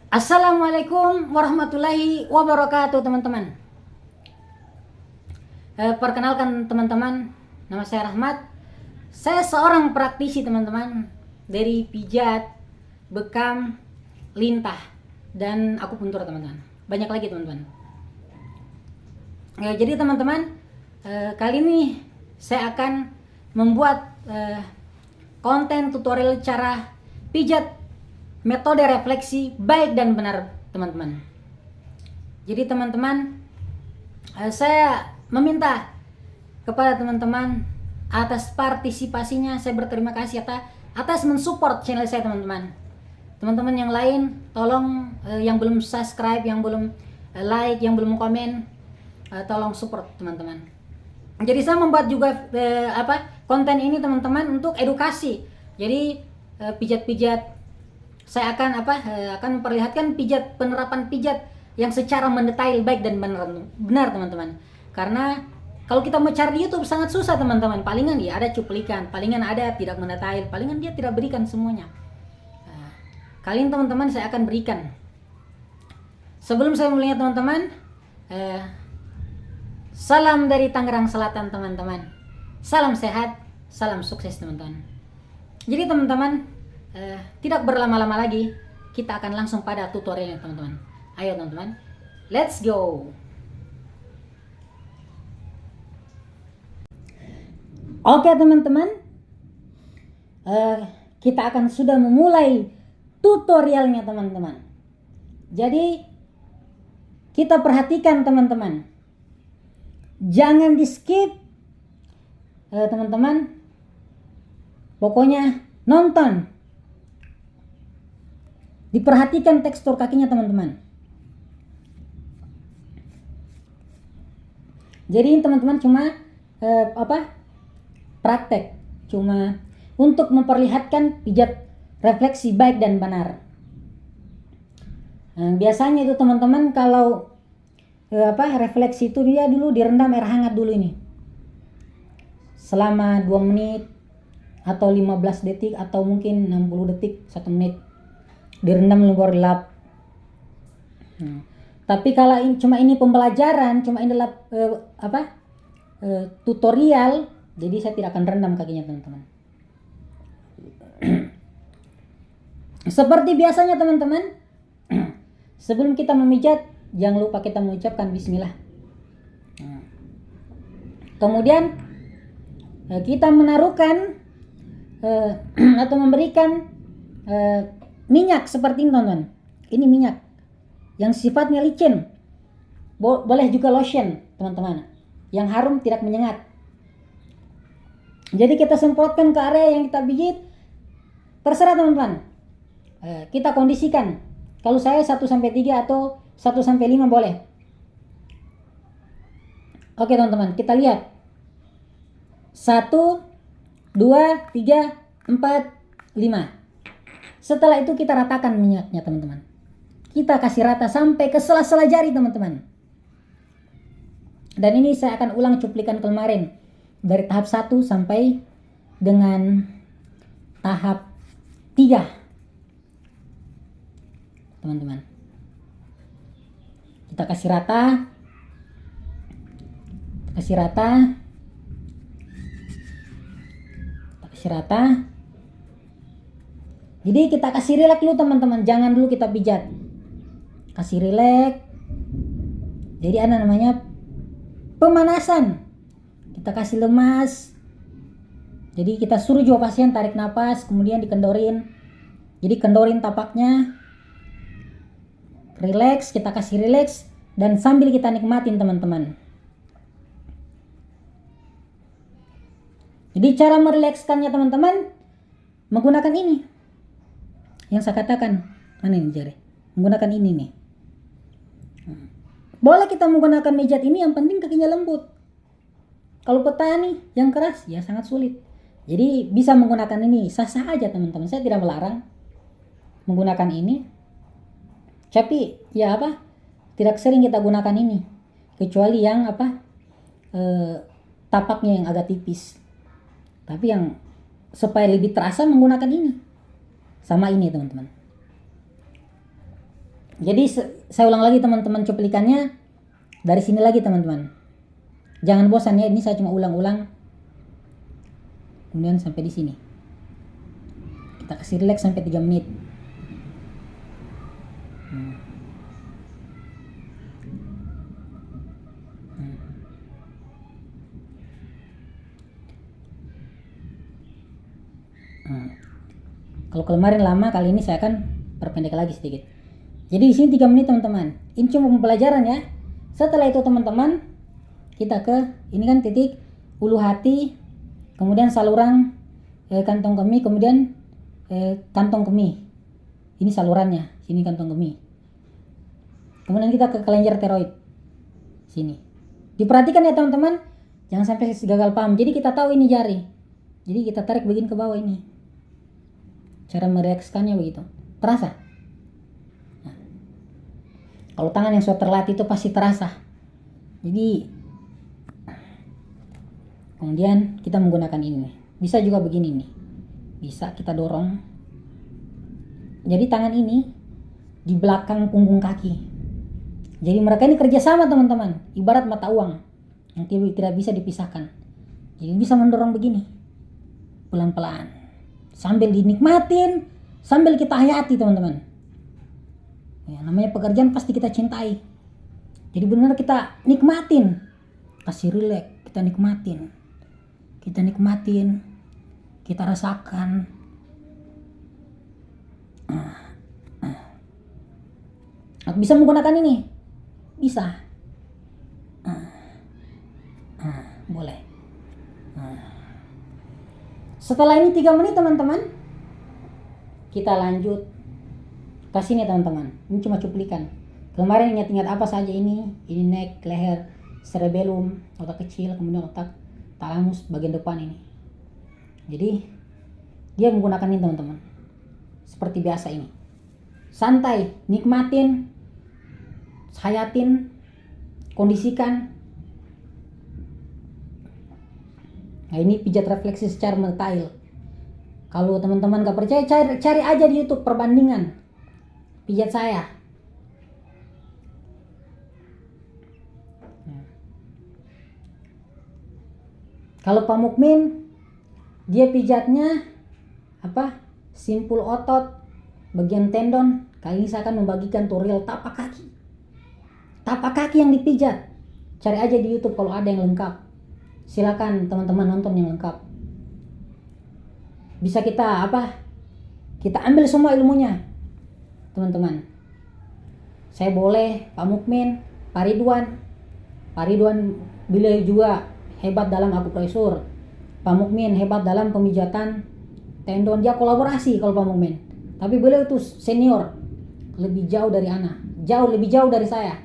Assalamualaikum warahmatullahi wabarakatuh, teman-teman. Perkenalkan teman-teman, nama saya Rahmat. Saya seorang praktisi, teman-teman, dari pijat, bekam, lintah, dan akupuntur, teman-teman. Banyak lagi, teman-teman. Jadi teman-teman, kali ini saya akan membuat konten tutorial cara pijat metode refleksi baik dan benar, teman-teman. Jadi teman-teman, saya meminta kepada teman-teman atas partisipasinya. Saya berterima kasih atas mensupport channel saya, teman-teman. Teman-teman yang lain, tolong yang belum subscribe, yang belum like, yang belum komen, tolong support, teman-teman. Jadi saya membuat juga konten ini, teman-teman, untuk edukasi. Jadi pijat-pijat saya akan memperlihatkan penerapan pijat yang secara mendetail, baik dan benar, teman-teman. Karena kalau kita mau cari di YouTube sangat susah, teman-teman. Palingan ya ada cuplikan, palingan ada tidak mendetail, palingan dia tidak berikan semuanya. Kali ini, teman-teman, saya akan berikan. Sebelum saya mulai, teman-teman, salam dari Tangerang Selatan, teman-teman. Salam sehat, salam sukses, teman-teman. Jadi teman-teman, tidak berlama-lama lagi, kita akan langsung pada tutorialnya, teman-teman. Ayo, teman-teman, let's go. Oke, teman-teman, kita akan sudah memulai tutorialnya, teman-teman. Jadi kita perhatikan, teman-teman, jangan di skip, teman-teman. Pokoknya nonton, diperhatikan tekstur kakinya, teman-teman. Jadi teman-teman cuma praktek, cuma untuk memperlihatkan pijat refleksi baik dan benar. Biasanya itu, teman-teman, kalau refleksi itu dia dulu direndam air hangat dulu ini selama 2 menit atau 15 detik atau mungkin 60 detik, 1 menit, direndam luar lap. Tapi kalau cuma ini pembelajaran, cuma ini tutorial, jadi saya tidak akan rendam kakinya, teman-teman. Seperti biasanya, teman-teman, sebelum kita memijat, jangan lupa kita mengucapkan bismillah. Kemudian kita menaruhkan atau memberikan minyak seperti ini, teman-teman. Ini minyak yang sifatnya licin. Boleh juga lotion, teman-teman, yang harum tidak menyengat. Jadi kita semprotkan ke area yang kita pijit. Terserah, teman-teman. Kita kondisikan. Kalau saya 1-3 atau 1-5 boleh. Oke, teman-teman, kita lihat. 1, 2, 3, 4, 5. Setelah itu kita ratakan minyaknya, teman-teman. Kita kasih rata sampai ke sela-sela jari, teman-teman. Dan ini saya akan ulang cuplikan kemarin, dari tahap 1 sampai dengan tahap 3, teman-teman. Kita kasih rata, kasih rata. Jadi kita kasih rileks dulu, teman-teman, jangan dulu kita pijat. Kasih rileks. Jadi ada namanya pemanasan. Kita kasih lemas. Jadi kita suruh juga pasien tarik nafas, kemudian dikendorin. Jadi kendorin tapaknya. Rileks, kita kasih rileks, dan sambil kita nikmatin, teman-teman. Jadi cara merilekskannya, teman-teman, menggunakan ini. Yang saya katakan, mana ini jari? Menggunakan ini nih. Boleh kita menggunakan mijat ini, yang penting kakinya lembut. Kalau petani yang keras ya sangat sulit. Jadi bisa menggunakan ini, sah-sah aja, teman-teman. Saya tidak melarang menggunakan ini. Tapi ya tidak sering kita gunakan ini. Kecuali yang tapaknya yang agak tipis. Tapi yang supaya lebih terasa menggunakan ini. Sama ini, teman-teman. Jadi saya ulang lagi teman-teman, cuplikannya dari sini lagi teman-teman. Jangan bosan ya, ini saya cuma ulang-ulang. Kemudian sampai di sini. Kita kasih relax sampai 3 menit. Kalau kemarin lama, kali ini saya akan perpendek lagi sedikit. Jadi di sini 3 menit teman-teman. Ini cuma pembelajaran ya. Setelah itu teman-teman, kita ke ini kan titik ulu hati, kemudian saluran kantong kemih, kemudian kantong kemih. Ini salurannya, sini kantong kemih. Kemudian kita ke kelenjar tiroid. Sini. Diperhatikan ya teman-teman, jangan sampai gagal paham. Jadi kita tahu ini jari. Jadi kita tarik begini ke bawah ini. Cara mereaksikannya begitu. Terasa? Nah. Kalau tangan yang sudah terlatih itu pasti terasa. Jadi kemudian kita menggunakan ini. Bisa juga begini nih. Bisa kita dorong. Jadi tangan ini di belakang punggung kaki. Jadi mereka ini kerjasama teman-teman. Ibarat mata uang yang tidak bisa dipisahkan. Jadi bisa mendorong begini. Pelan-pelan. Sambil dinikmatin, sambil kita hayati teman-teman. Ya, namanya pekerjaan pasti kita cintai. Jadi benar kita nikmatin. Kasih relax, kita nikmatin. Kita nikmatin. Kita rasakan. Bisa menggunakan ini? Bisa. Boleh. Setelah ini 3 menit teman-teman, kita lanjut ke sini teman-teman. Ini cuma cuplikan. Kemarin ingat-ingat apa saja ini? Ini neck, leher, cerebellum, otak kecil, kemudian otak talamus bagian depan ini. Jadi dia menggunakan ini teman-teman. Seperti biasa ini. Santai, nikmatin, hayatin, kondisikan. Nah ini pijat refleksi secara mendetail. Kalau teman-teman gak percaya, cari aja di YouTube perbandingan pijat saya. Kalau Pak Mukmin, dia pijatnya apa? Simpul otot, bagian tendon. Kali ini saya akan membagikan tutorial tapak kaki. Tapak kaki yang dipijat. Cari aja di YouTube kalau ada yang lengkap. Silakan teman-teman nonton yang lengkap. Bisa kita kita ambil semua ilmunya teman-teman. Saya boleh Pak Mukmin, Pak Ridwan beliau juga hebat dalam akupresur. Pak Mukmin hebat dalam pemijatan tendon. Dia kolaborasi kalau Pak Mukmin. Tapi beliau itu senior, lebih jauh dari Ana, lebih jauh dari saya.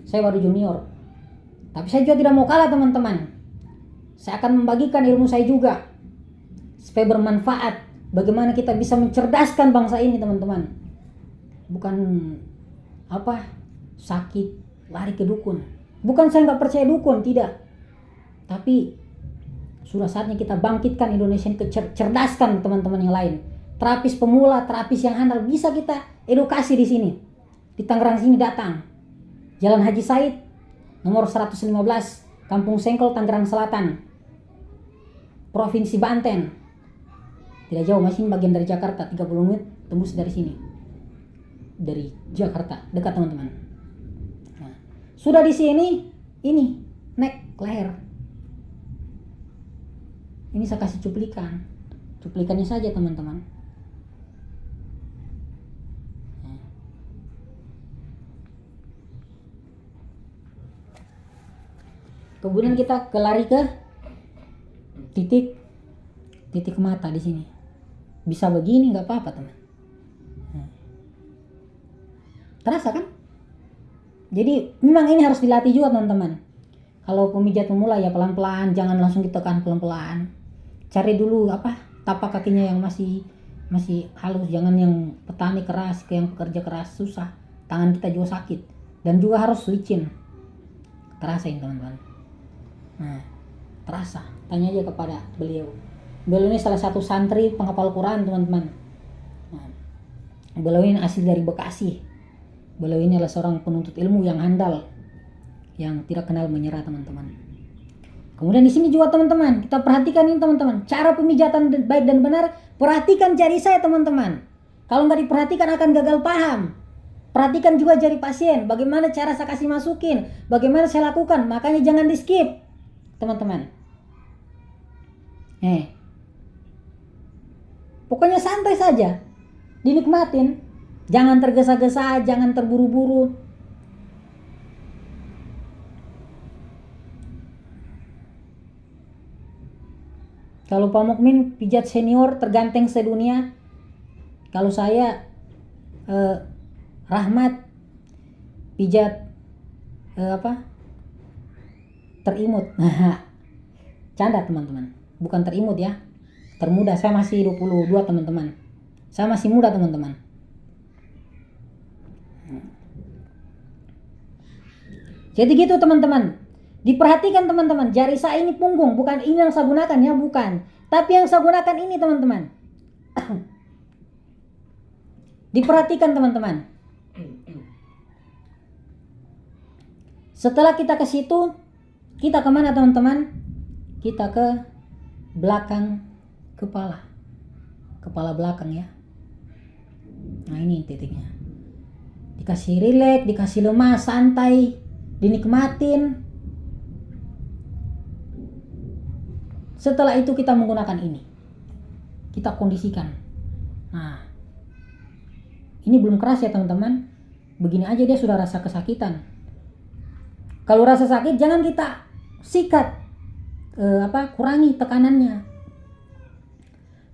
Saya baru junior. Tapi saya juga tidak mau kalah teman-teman. Saya akan membagikan ilmu saya juga supaya bermanfaat. Bagaimana kita bisa mencerdaskan bangsa ini teman-teman. Bukan sakit lari ke dukun. Bukan saya nggak percaya dukun, tidak. Tapi sudah saatnya kita bangkitkan Indonesia ini, cerdaskan teman-teman yang lain. Terapis pemula, terapis yang handal bisa kita edukasi di sini. Di Tangerang sini datang. Jalan Haji Said nomor 115, Kampung Sengkol, Tangerang Selatan. Provinsi Banten. Tidak jauh, masih bagian dari Jakarta, 30 menit tembus dari sini. Dari Jakarta, dekat teman-teman. Nah, sudah di sini, ini neck, leher. Ini saya kasih cuplikannya saja teman-teman. Kemudian kita lari ke titik mata di sini. Bisa begini nggak apa-apa teman. Terasa kan? Jadi memang ini harus dilatih juga teman-teman. Kalau pemijat pemula ya pelan-pelan, jangan langsung ditekan pelan-pelan. Cari dulu tapak kakinya yang masih halus, jangan yang petani keras, yang pekerja keras susah. Tangan kita juga sakit dan juga harus licin. Terasa ini teman-teman. Nah, terasa. Tanya aja kepada beliau. Beliau ini salah satu santri penghafal Quran teman-teman. Nah, beliau ini asli dari Bekasi. Beliau ini adalah seorang penuntut ilmu yang handal, yang tidak kenal menyerah teman-teman. Kemudian di sini juga teman-teman, kita perhatikan ini teman-teman, cara pemijatan baik dan benar. Perhatikan jari saya teman-teman. Kalau nggak diperhatikan akan gagal paham. Perhatikan juga jari pasien, bagaimana cara saya kasih masukin, bagaimana saya lakukan. Makanya jangan di skip teman-teman. Pokoknya santai saja, dinikmatin, jangan tergesa-gesa, jangan terburu-buru. Kalau Pak Mukmin pijat senior terganteng sedunia. Kalau saya Rahmat pijat terimut. Canda teman-teman, bukan terimut ya, termuda. Saya masih 22 teman-teman, saya masih muda teman-teman. Jadi gitu teman-teman, diperhatikan teman-teman, jari saya ini punggung, bukan ini yang saya gunakan ya, bukan, tapi yang saya gunakan ini teman-teman. Diperhatikan teman-teman. Setelah kita ke situ, kita kemana teman-teman? Kita ke belakang kepala belakang ya. Nah ini titiknya, dikasih rileks, dikasih lemas, santai, dinikmatin. Setelah itu kita menggunakan ini, kita kondisikan. Nah ini belum keras ya teman-teman, begini aja dia sudah rasa kesakitan. Kalau rasa sakit jangan kita sikat, kurangi tekanannya,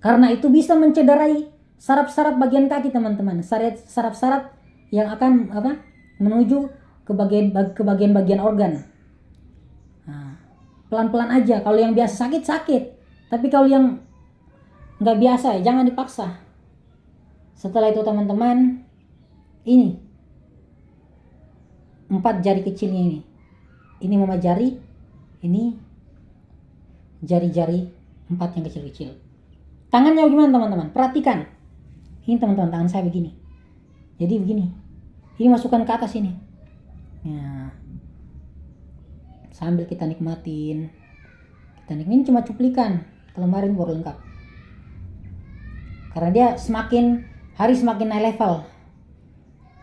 karena itu bisa mencederai saraf-saraf bagian kaki teman-teman, saraf-saraf yang akan menuju ke bagian organ. Nah, pelan-pelan aja. Kalau yang biasa sakit, tapi kalau yang nggak biasa ya jangan dipaksa. Setelah itu teman-teman, ini 4 jari kecilnya ini mama jari, ini jari-jari 4 yang kecil-kecil. Tangannya gimana teman-teman? Perhatikan. Ini teman-teman, tangan saya begini. Jadi begini. Ini masukkan ke atas ini. Ya. Sambil kita nikmatin. Ini cuma cuplikan. Lembarin baru lengkap. Karena dia hari semakin naik level.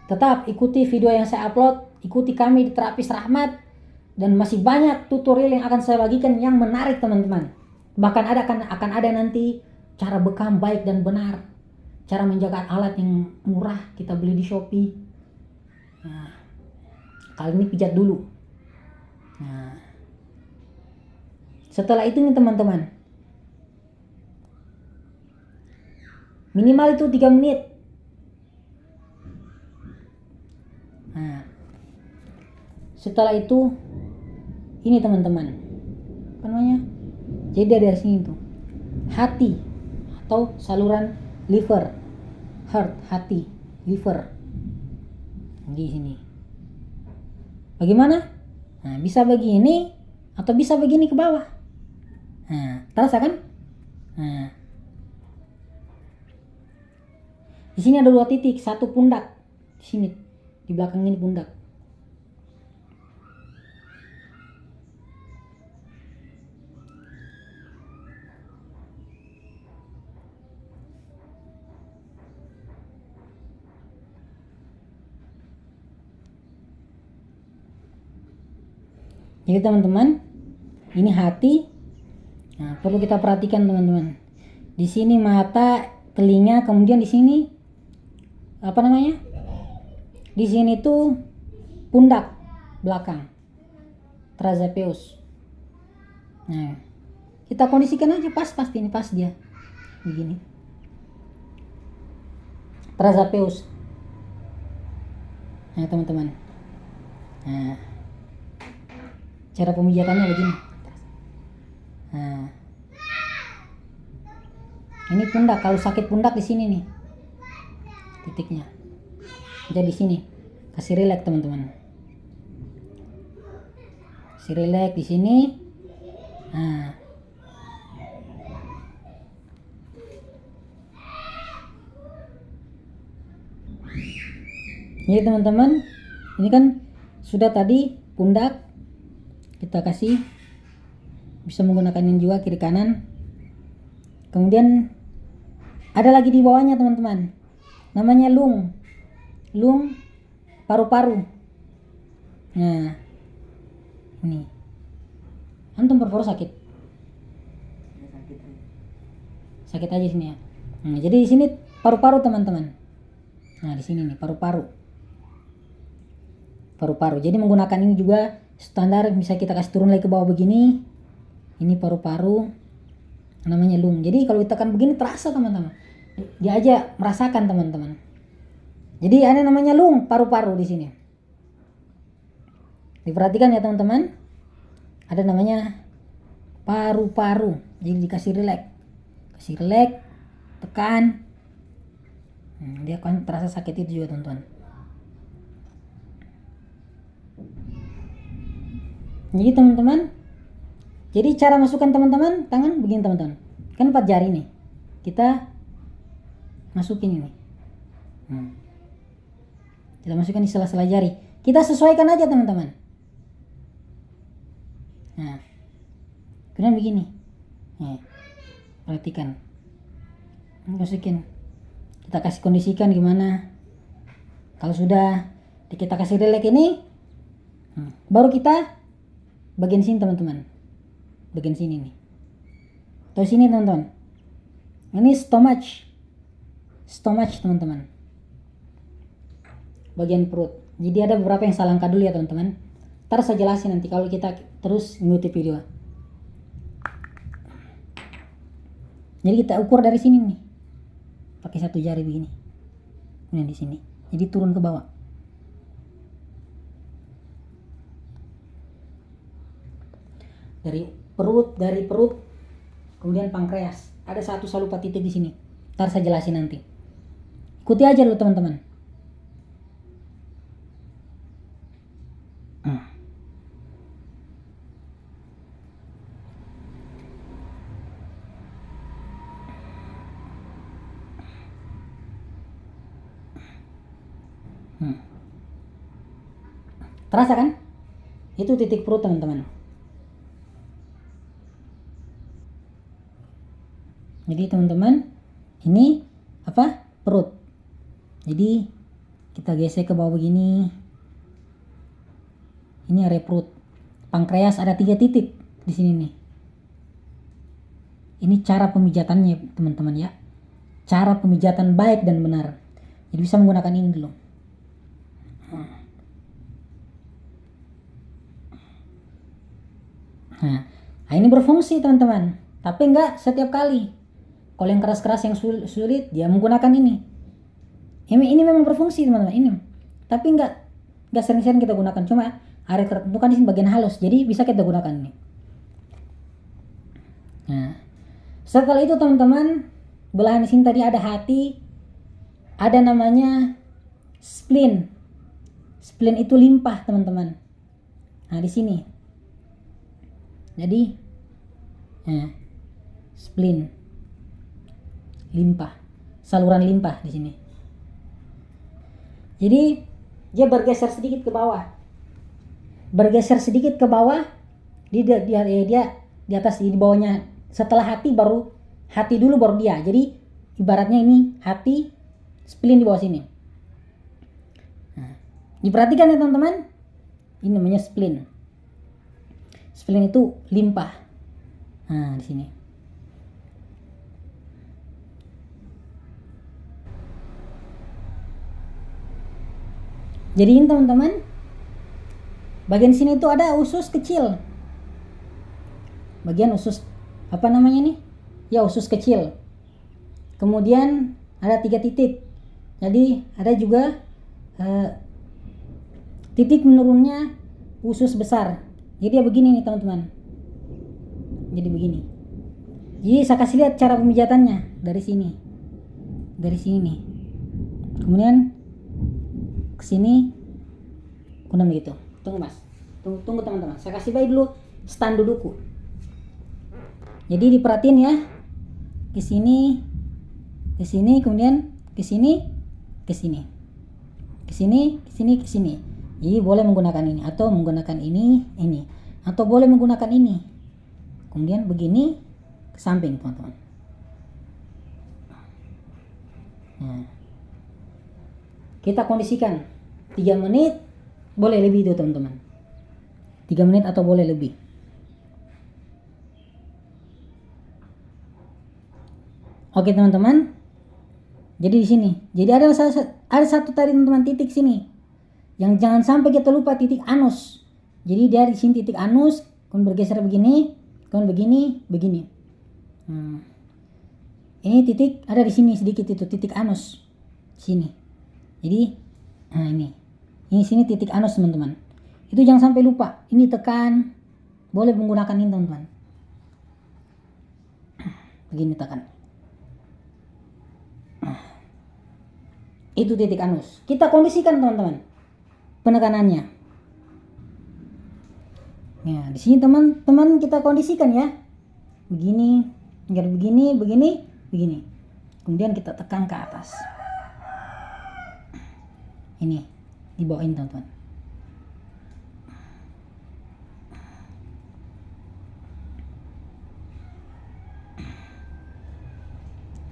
Tetap ikuti video yang saya upload, ikuti kami di Terapis Rahmat, dan masih banyak tutorial yang akan saya bagikan yang menarik teman-teman. Bahkan akan ada nanti cara bekam baik dan benar, cara menjaga alat yang murah kita beli di Shopee. Nah, kali ini pijat dulu. Nah, setelah itu nih teman-teman, minimal itu 3 menit. Nah, setelah itu ini teman-teman, apa namanya? Jadi dari sini tuh hati atau saluran liver, heart, hati, liver di sini. Bagaimana? Nah, bisa begini atau bisa begini ke bawah. Nah, terasa kan? Nah, di sini ada 2 titik, satu pundak di sini, di belakang ini pundak. Jadi teman-teman, ini hati. Nah, perlu kita perhatikan teman-teman. Di sini mata, telinga, kemudian di sini Di sini tuh pundak belakang, trapezius. Nah, kita kondisikan aja pas ini pas dia begini. Trapezius. Nah, teman-teman. Nah, cara pemijatannya begini. Nah, ini pundak. Kalau sakit pundak di sini nih titiknya. Jadi di sini kasih rileks teman-teman. Kasih rileks di sini. Nah, Jadi teman-teman, ini kan sudah tadi pundak, kita kasih, bisa menggunakan ini juga kiri kanan. Kemudian ada lagi di bawahnya teman-teman, namanya lung paru-paru. Nah ini antum paru-paru sakit aja sini ya. Nah, jadi di sini paru-paru teman-teman. Nah di sini nih paru-paru. Jadi menggunakan ini juga standar, bisa kita kasih turun lagi ke bawah begini. Ini paru-paru, namanya lung. Jadi kalau ditekan begini terasa teman-teman. Dia aja merasakan teman-teman. Jadi ada namanya lung paru-paru di sini. Diperhatikan ya teman-teman. Ada namanya paru-paru. Jadi dikasih relax. Tekan. Dia akan terasa sakit itu juga teman-teman. Jadi teman-teman, jadi cara masukkan teman-teman tangan begini teman-teman. Kan 4 jari nih. Kita masukin ini. Kita masukkan di sela-sela jari. Kita sesuaikan aja teman-teman. Nah, kemudian begini. Nih, perhatikan. Masukin. Kita kasih kondisikan gimana. Kalau sudah kita kasih relax ini, baru kita bagian sini teman-teman. Bagian sini nih. Atau sini teman-teman. Ini stomach teman-teman. Bagian perut. Jadi ada beberapa yang salah angka dulu ya teman-teman. Ntar saya jelasin nanti kalau kita terus mengikuti video. Jadi kita ukur dari sini nih. Pakai 1 jari begini. Kemudian di sini. Jadi turun ke bawah. Dari perut kemudian pankreas. Ada 1 lupa titik di sini. Ntar saya jelasin nanti. Ikuti aja dulu teman-teman. Terasa kan? Itu titik perut teman-teman. Jadi teman-teman, ini apa? Perut. Jadi kita gesek ke bawah begini. Ini area perut. Pankreas ada 3 titik di sini nih. Ini cara pemijatannya teman-teman ya. Cara pemijatan baik dan benar. Jadi bisa menggunakan ini dulu. Nah, ini berfungsi teman-teman. Tapi enggak setiap kali. Kalau yang keras-keras yang sulit, dia menggunakan ini. Ini memang berfungsi teman-teman. Ini. Tapi enggak sering-sering kita gunakan. Cuma area tertentu kan di sini bagian halus. Jadi bisa kita gunakan ini. Nah, setelah itu teman-teman, belahan di sini tadi ada hati, ada namanya spleen. Spleen itu limpah teman-teman. Nah di sini. Jadi, spleen, limpah, saluran limpah di sini. Jadi dia bergeser sedikit ke bawah. Dia di atas, di bawahnya. Setelah hati dulu baru dia. Jadi ibaratnya ini hati, spleen di bawah sini. Nah, diperhatikan ya teman-teman. Ini namanya spleen. Spleen itu limpah. Nah, di sini. Jadi ini teman-teman, bagian sini itu ada usus kecil. Bagian usus apa namanya nih? Ya, usus kecil. Kemudian ada 3 titik. Jadi ada juga titik menurunnya usus besar. Jadi ya begini nih teman-teman. Jadi begini. Jadi saya kasih lihat cara pemijatannya dari sini. Dari sini nih. Kemudian ke sini. Kemudian begitu. Tunggu Mas. Tunggu teman-teman. Saya kasih baik dulu stand dudukku. Jadi diperhatiin ya. Ke sini, kemudian ke sini, ke sini. Ke sini, ke sini, ke sini. Jadi boleh menggunakan ini atau menggunakan ini, atau boleh menggunakan ini. Kemudian begini ke samping, teman-teman. Nah, kita kondisikan 3 menit, boleh lebih itu teman-teman. 3 menit atau boleh lebih. Oke teman-teman. Jadi di sini. Jadi ada satu tadi teman-teman titik sini. Yang jangan sampai kita lupa titik anus. Jadi dia di sini titik anus, kemudian bergeser begini, kemudian begini. Ini titik ada di sini sedikit itu titik anus. Sini. Jadi nah ini. Ini sini titik anus teman-teman. Itu jangan sampai lupa. Ini tekan. Boleh menggunakan ini teman-teman. Begini tekan. Itu titik anus. Kita kondisikan teman-teman penekanannya. Ya, di sini teman-teman kita kondisikan ya. Begini, begini. Kemudian kita tekan ke atas. Ini dibawain teman-teman.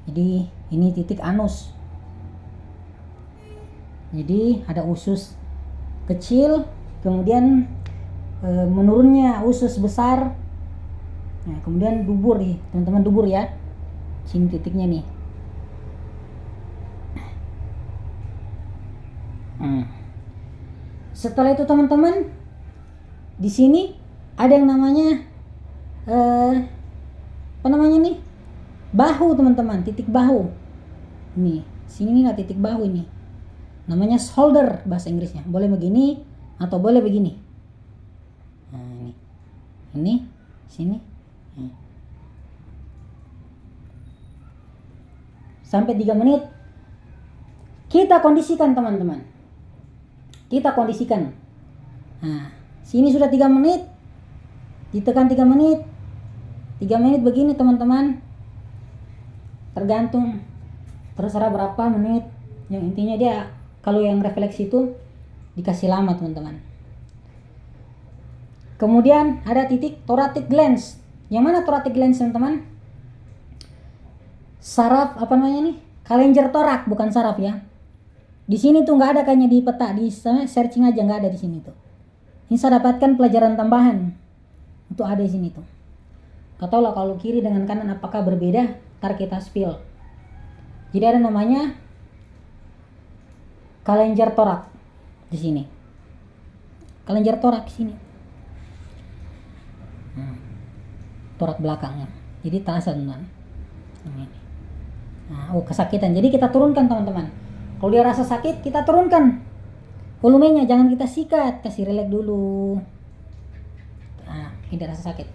Jadi ini titik anus. Jadi ada usus kecil, kemudian menurunnya usus besar. Nah, kemudian dubur nih, teman-teman, dubur ya. Sini titiknya nih. Setelah itu teman-teman, di sini ada yang namanya apa namanya nih? Bahu teman-teman, titik bahu. Nih, sini nih titik bahu ini. Namanya shoulder bahasa Inggrisnya. Boleh begini atau boleh begini. Nah, ini sini. Sampai 3 menit. Kita kondisikan teman-teman. Kita kondisikan. Nah, sini sudah 3 menit. Ditekan 3 menit. 3 menit begini teman-teman. Tergantung. Terserah berapa menit. Yang intinya dia kalau yang refleksi itu dikasih lama teman-teman. Kemudian ada titik thoracic glands. Yang mana thoracic glands teman-teman? Saraf apa namanya nih? Kelenjar torak, bukan saraf ya. Di sini tuh nggak ada kayaknya di peta, di searching aja nggak ada di sini tuh. Ini saya dapatkan pelajaran tambahan. Itu ada di sini tuh. Gak tau lah kalau kiri dengan kanan apakah berbeda. Ntar kita spill. Jadi ada namanya kelenjar torak di sini. Kelenjar torak di sini. Torak belakangnya. Jadi terasa teman. Nah, kesakitan. Jadi kita turunkan teman-teman. Kalau dia rasa sakit, kita turunkan volumenya, jangan kita sikat, kasih relax dulu. Nah, tidak rasa sakit.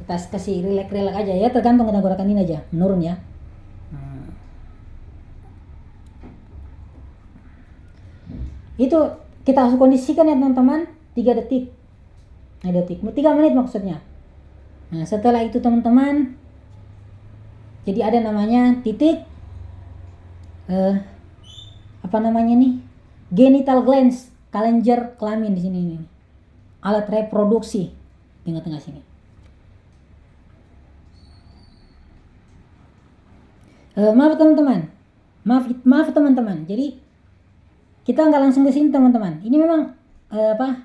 Kita kasih relax aja ya, tergantung kita gerakan ini aja, menurun ya. Itu kita harus kondisikan ya teman-teman 3 detik. 3 menit maksudnya. Nah, setelah itu teman-teman, jadi ada namanya titik apa namanya nih? Genital glands, kelenjar kelamin di sini nih. Alat reproduksi tengah-tengah sini. Maaf teman-teman. Maaf teman-teman. Jadi kita nggak langsung ke sini teman-teman. Ini memang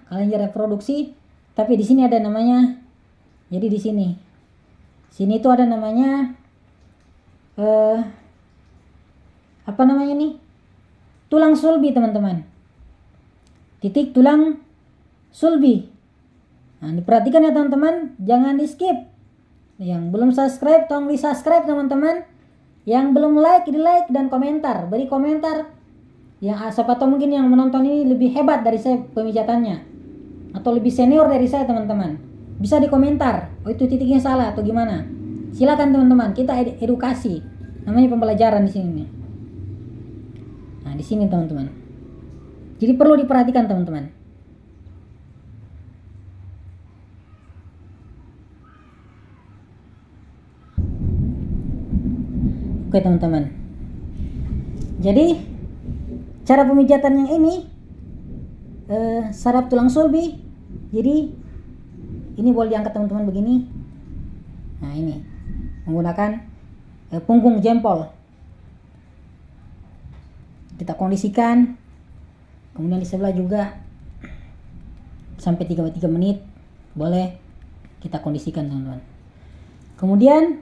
kelenjar reproduksi, tapi di sini ada namanya. Jadi di sini itu ada namanya apa namanya nih? Tulang sulbi teman-teman. Titik tulang sulbi. Nah, diperhatikan ya teman-teman, jangan di skip. Yang belum subscribe tolong di subscribe teman-teman. Yang belum like di like dan komentar, beri komentar. Yang siapa tahu mungkin yang menonton ini lebih hebat dari saya pemijatannya, atau lebih senior dari saya teman-teman. Bisa di komentar, oh itu titiknya salah atau gimana. Silakan teman-teman, kita edukasi. Namanya pembelajaran di sini. Nah, di sini teman-teman. Jadi perlu diperhatikan teman-teman. Oke teman-teman. Jadi cara pemijatan yang ini saraf tulang sulbi. Jadi ini boleh diangkat teman-teman begini. Nah ini menggunakan punggung jempol. Kita kondisikan. Kemudian di sebelah juga sampai 3 menit boleh kita kondisikan teman-teman. Kemudian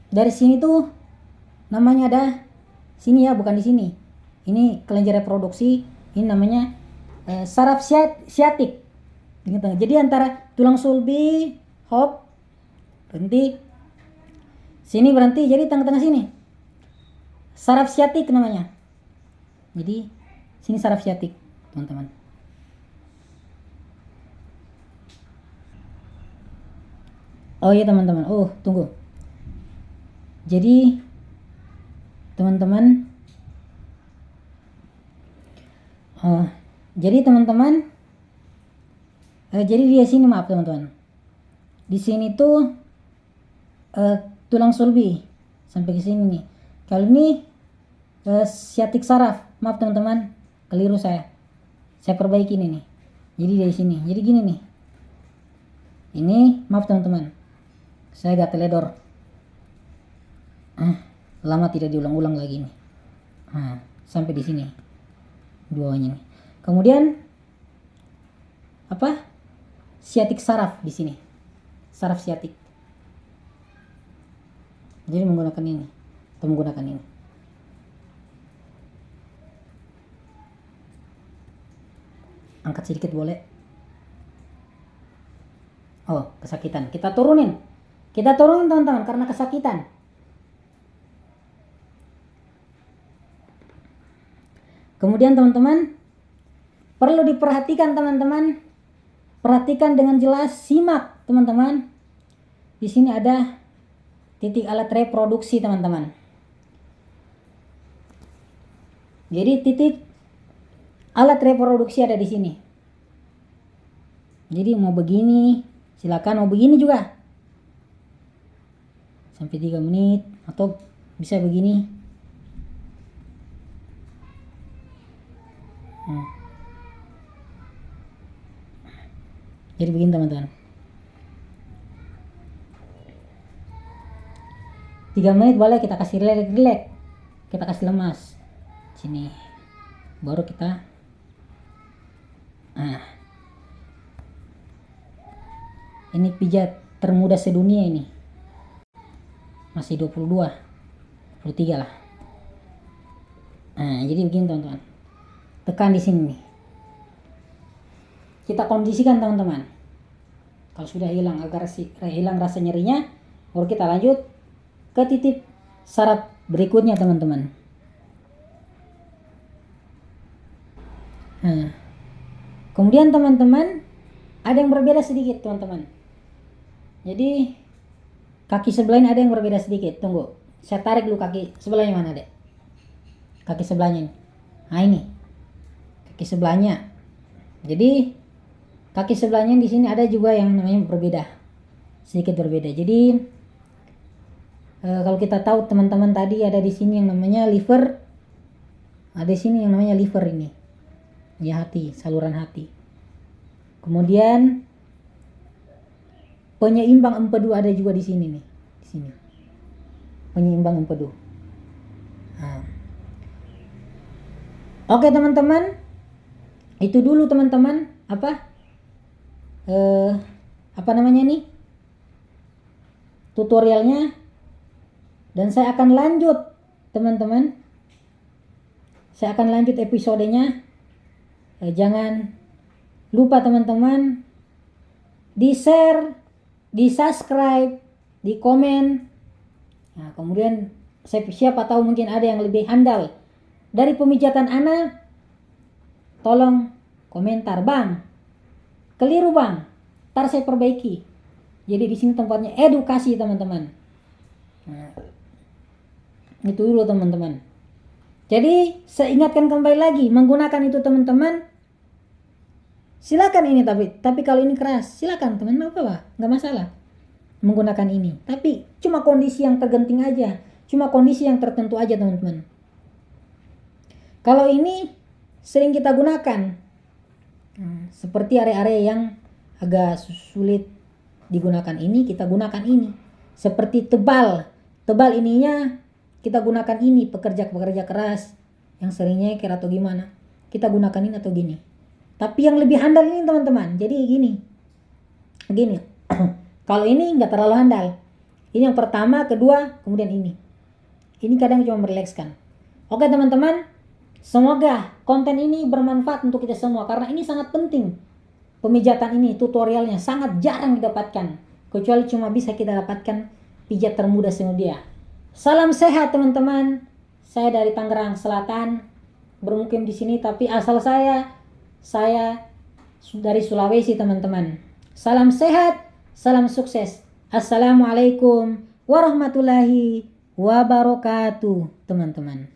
dari sini tuh namanya ada sini ya, bukan di sini. Ini kelenjar reproduksi. Ini namanya saraf siatik. Jadi antara tulang sulbi, hop, berhenti, sini berhenti, jadi tengah-tengah sini. Saraf siatik namanya. Jadi sini saraf siatik, teman-teman. Oh iya teman-teman. Oh, tunggu. Jadi teman-teman jadi di sini, maaf teman-teman. Di sini tuh tulang sulbi sampai ke sini nih. Kalau ini siatik saraf. Maaf teman-teman, keliru saya. Saya perbaiki ini nih. Jadi dari sini. Jadi gini nih. Ini maaf teman-teman. Saya agak teledor. Lama tidak diulang-ulang lagi nih. Sampai di sini. Duanya nih. Kemudian apa? Siatik saraf di sini. Saraf siatik. Jadi menggunakan ini atau menggunakan ini. Angkat sedikit boleh. Oh, kesakitan. Kita turunin teman-teman karena kesakitan. Kemudian teman-teman perlu diperhatikan teman-teman. Perhatikan dengan jelas, simak teman-teman. Di sini ada titik alat reproduksi teman-teman. Jadi titik alat reproduksi ada di sini. Jadi mau begini, silakan, mau begini juga. Sampai 3 menit atau bisa begini. Jadi begini teman-teman. 3 menit boleh kita kasih relax. Kita kasih lemas. Sini. Baru kita ini pijat termudah sedunia ini. Masih 23 lah. Jadi begini teman-teman. Tekan di sini nih. Kita kondisikan teman-teman. Kalau sudah hilang hilang rasa nyerinya, baru kita lanjut ke titik saraf berikutnya teman-teman. Kemudian teman-teman ada yang berbeda sedikit teman-teman. Jadi kaki sebelah ini ada yang berbeda sedikit. Tunggu, saya tarik dulu kaki sebelahnya mana dek? Kaki sebelahnya ini. Ini kaki sebelahnya. Jadi kaki sebelahnya di sini ada juga yang namanya berbeda, sedikit berbeda. Jadi kalau kita tahu teman-teman tadi ada di sini yang namanya liver, ada di sini yang namanya liver ini, ya hati, saluran hati. Kemudian penyeimbang empedu ada juga di sini nih, di sini penyeimbang empedu. Oke teman-teman, itu dulu teman-teman apa namanya nih tutorialnya, dan saya akan lanjut teman-teman. Saya akan lanjut episodenya. Jangan lupa teman-teman di share, di subscribe, di komen. Nah, kemudian siapa tahu mungkin ada yang lebih handal dari pemijatan Ana. Tolong komentar, Bang. Keliru Bang, ntar saya perbaiki. Jadi di sini tempatnya edukasi teman-teman. Itu dulu teman-teman. Jadi saya ingatkan kembali lagi, menggunakan itu teman-teman. Silakan ini tapi kalau ini keras, silakan teman, apa nggak masalah menggunakan ini. Tapi cuma kondisi yang tergenting aja, cuma kondisi yang tertentu aja teman-teman. Kalau ini sering kita gunakan Seperti area-area yang agak sulit digunakan ini, kita gunakan ini. Seperti tebal ininya kita gunakan ini. Pekerja keras yang seringnya kira atau gimana, kita gunakan ini atau gini. Tapi yang lebih handal ini teman-teman. Jadi gini kalau ini nggak terlalu handal. Ini yang pertama, kedua, kemudian ini kadang cuma merelekskan. Oke teman-teman, semoga konten ini bermanfaat untuk kita semua, karena ini sangat penting. Pemijatan ini tutorialnya sangat jarang didapatkan, kecuali cuma bisa kita dapatkan pijat termudah sedunia. Salam sehat teman-teman. Saya dari Tangerang Selatan, bermukim di sini, tapi asal saya dari Sulawesi teman-teman. Salam sehat, salam sukses. Assalamualaikum warahmatullahi wabarakatuh teman-teman.